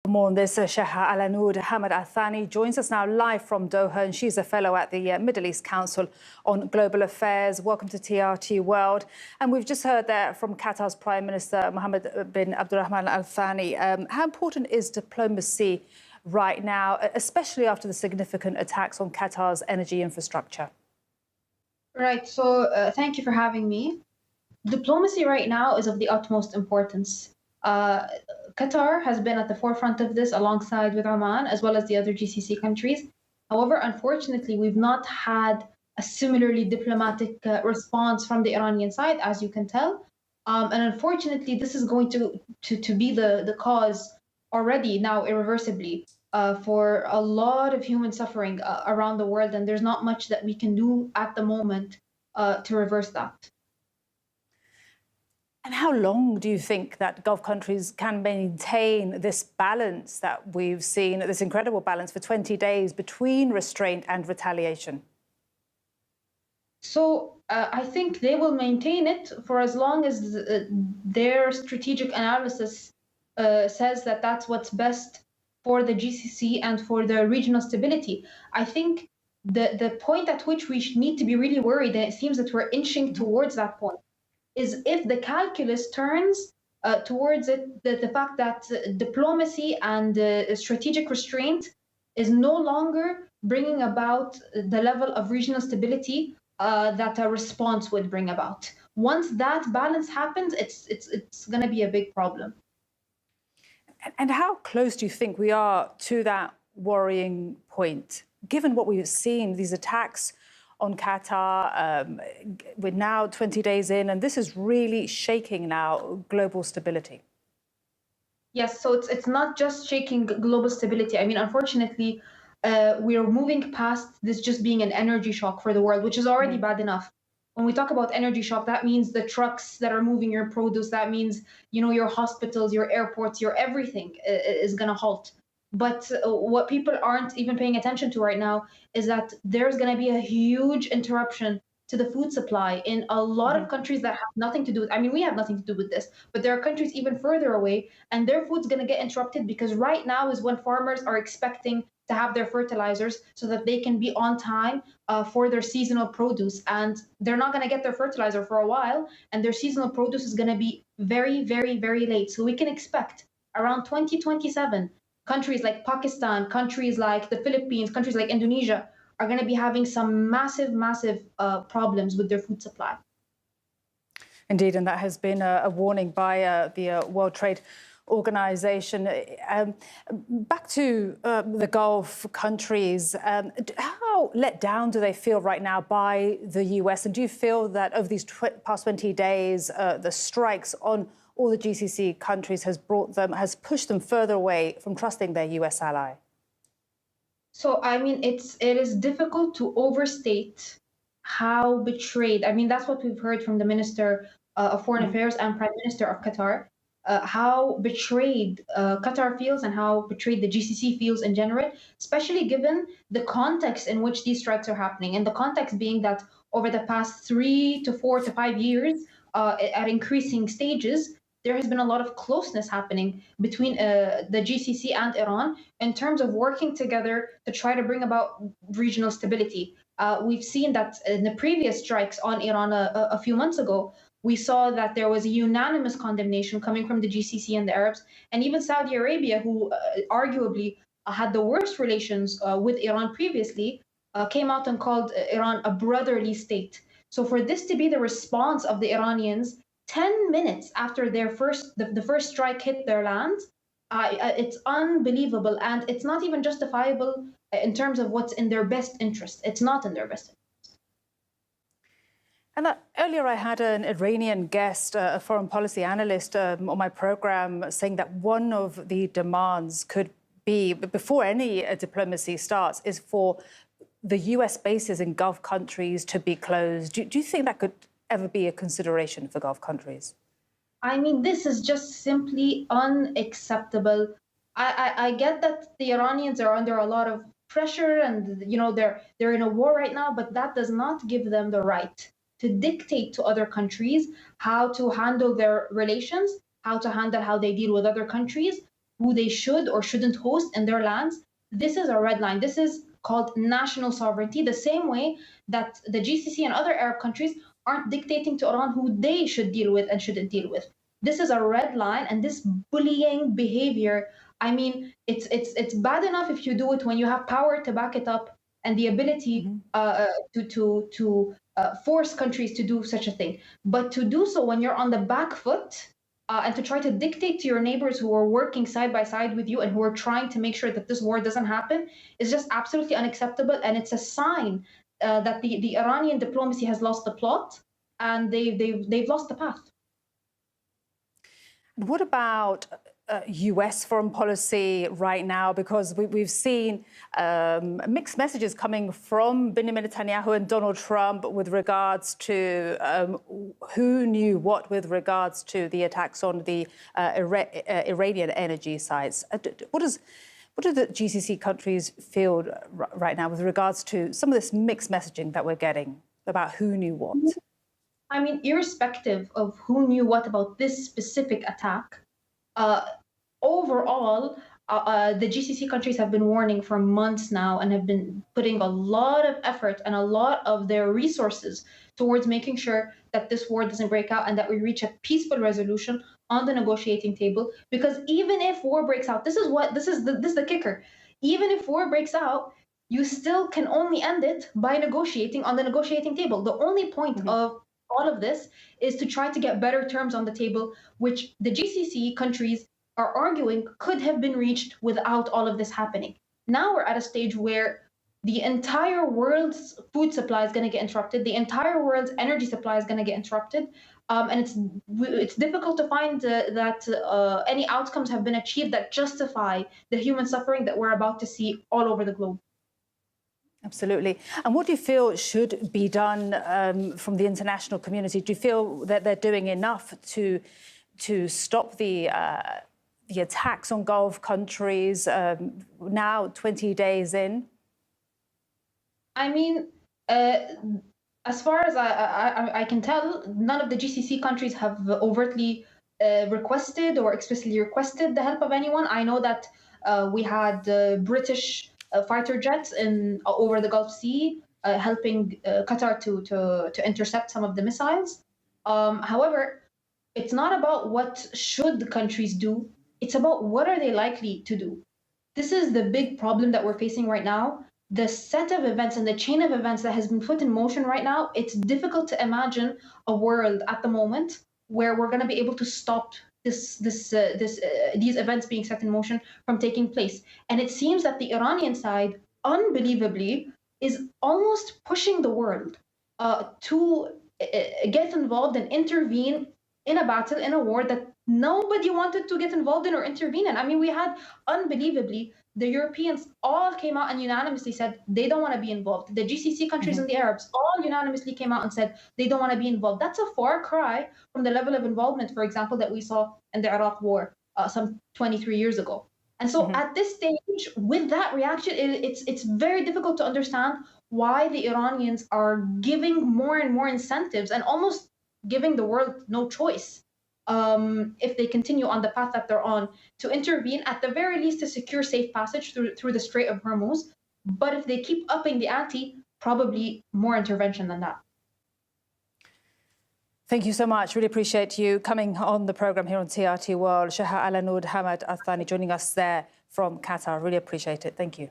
For more on this, Sheikha Alanoud Hamad Thani joins us now live from Doha, and she's a fellow at the Middle East Council on Global Affairs. Welcome to TRT World. And we've just heard there from Qatar's Prime Minister Mohammed bin Abdulrahman Al Thani. How important is diplomacy right now, especially after the significant attacks on Qatar's energy infrastructure? Right, so thank you for having me. Diplomacy right now is of the utmost importance. Qatar has been at the forefront of this alongside with Oman, as well as the other GCC countries. However, unfortunately, we've not had a similarly diplomatic response from the Iranian side, as you can tell. And unfortunately, this is going to be the cause already now irreversibly for a lot of human suffering around the world. And there's not much that we can do at the moment to reverse that. And how long do you think that Gulf countries can maintain this balance that we've seen, this incredible balance for 20 days between restraint and retaliation? So I think they will maintain it for as long as their strategic analysis says that that's what's best for the GCC and for the regional stability. I think the point at which we need to be really worried, and it seems that we're inching towards that point, is if the calculus turns towards the fact that diplomacy and strategic restraint is no longer bringing about the level of regional stability that a response would bring about. Once that balance happens, it's going to be a big problem. And how close do you think we are to that worrying point, given what we've seen, these attacks on Qatar? We're now 20 days in, and this is really shaking now global stability. Yes, so it's not just shaking global stability. I mean, unfortunately, we are moving past this just being an energy shock for the world, which is already bad enough. When we talk about energy shock, that means the trucks that are moving your produce, that means, you know, your hospitals, your airports, your everything is going to halt. But what people aren't even paying attention to right now is that there's going to be a huge interruption to the food supply in a lot of countries that have nothing to do with, I mean, we have nothing to do with this, but there are countries even further away, and their food's going to get interrupted because right now is when farmers are expecting to have their fertilizers so that they can be on time for their seasonal produce. And they're not going to get their fertilizer for a while, and their seasonal produce is going to be very, very, very late. So we can expect around 2027, countries like Pakistan, countries like the Philippines, countries like Indonesia are going to be having some massive, massive problems with their food supply. Indeed, and that has been a warning by the World Trade Organization. Back to the Gulf countries, how let down do they feel right now by the US? And do you feel that over these past 20 days, the strikes on all the GCC countries has pushed them further away from trusting their US ally? So, I mean, it is difficult to overstate how betrayed. I mean, that's what we've heard from the Minister of Foreign Affairs and Prime Minister of Qatar, how betrayed Qatar feels and how betrayed the GCC feels in general, especially given the context in which these strikes are happening. And the context being that over the past 3 to 4 to 5 years, at increasing stages, there has been a lot of closeness happening between the GCC and Iran in terms of working together to try to bring about regional stability. We've seen that in the previous strikes on Iran a few months ago, we saw that there was a unanimous condemnation coming from the GCC and the Arabs, and even Saudi Arabia, who arguably had the worst relations with Iran previously, came out and called Iran a brotherly state. So for this to be the response of the Iranians 10 minutes after the first strike hit their land, it's unbelievable. And it's not even justifiable in terms of what's in their best interest. It's not in their best interest. And earlier I had an Iranian guest, a foreign policy analyst on my program, saying that one of the demands could be, before any diplomacy starts, is for the US bases in Gulf countries to be closed. Do you think that could ever be a consideration for Gulf countries? I mean, this is just simply unacceptable. I get that the Iranians are under a lot of pressure and, you know, they're in a war right now, but that does not give them the right to dictate to other countries how to handle their relations, how to handle how they deal with other countries. who they should or shouldn't host in their lands. This is a red line. This is called national sovereignty, the same way that the GCC and other Arab countries aren't dictating to Iran who they should deal with and shouldn't deal with. This is a red line, and this bullying behavior, I mean, it's bad enough if you do it when you have power to back it up and the ability to force countries to do such a thing. But to do so when you're on the back foot and to try to dictate to your neighbors who are working side by side with you and who are trying to make sure that this war doesn't happen is just absolutely unacceptable. And it's a sign that the Iranian diplomacy has lost the plot and they've lost the path. What about US foreign policy right now? Because we've seen mixed messages coming from Benjamin Netanyahu and Donald Trump with regards to who knew what with regards to the attacks on the Iranian energy sites. What do the GCC countries feel right now with regards to some of this mixed messaging that we're getting about who knew what? I mean, irrespective of who knew what about this specific attack, overall, the GCC countries have been warning for months now and have been putting a lot of effort and a lot of their resources towards making sure that this war doesn't break out and that we reach a peaceful resolution on the negotiating table. Because even if war breaks out, this is the kicker. Even if war breaks out, you still can only end it by negotiating on the negotiating table. The only point of all of this is to try to get better terms on the table, which the GCC countries are arguing could have been reached without all of this happening. Now we're at a stage where the entire world's food supply is going to get interrupted. The entire world's energy supply is going to get interrupted. And it's difficult to find that any outcomes have been achieved that justify the human suffering that we're about to see all over the globe. Absolutely. And what do you feel should be done from the international community? Do you feel that they're doing enough to stop the attacks on Gulf countries now 20 days in? I mean, as far as I can tell, none of the GCC countries have overtly requested or explicitly requested the help of anyone. I know that we had British fighter jets over the Gulf Sea, helping Qatar to intercept some of the missiles. However, it's not about what should the countries do. It's about what are they likely to do. This is the big problem that we're facing right now. The set of events and the chain of events that has been put in motion right now, it's difficult to imagine a world at the moment where we're going to be able to stop these events being set in motion from taking place. And it seems that the Iranian side, unbelievably, is almost pushing the world to get involved and intervene in a battle, in a war that nobody wanted to get involved in or intervene in. I mean, we had, unbelievably, the Europeans all came out and unanimously said they don't want to be involved. The GCC countries and the Arabs all unanimously came out and said they don't want to be involved. That's a far cry from the level of involvement, for example, that we saw in the Iraq war some 23 years ago. And so at this stage, with that reaction, it's very difficult to understand why the Iranians are giving more and more incentives and almost giving the world no choice if they continue on the path that they're on, to intervene, at the very least to secure safe passage through the Strait of Hormuz. But if they keep upping the ante, probably more intervention than that. Thank you so much. Really appreciate you coming on the programme here on TRT World. Sheikha Alanoud, Hamad, Thani joining us there from Qatar. Really appreciate it. Thank you.